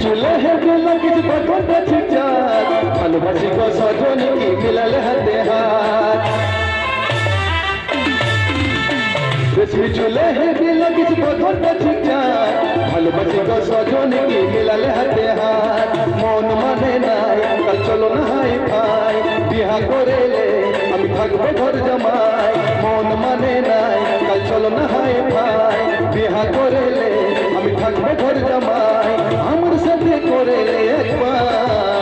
চলে হেঁটে লাগিস বদল গাছে চাঁদ ভালোবাসি গো সজনী কি মিলালে হাতে হাত রেশমি চলে হেঁটে লাগিস বদল গাছে চাঁদ ভালোবাসি গো সজনী কি মিলালে হাতে হাত মন মানে নাই কাল চলো না হাই ভাই বিহা করেলে আমি থাকবো ঘর জামাই মন মানে নাই কাল চলো না হাই ভাই বিহা করেলে আমি থাকবো ঘর জামাই আমার সাথে করে একবার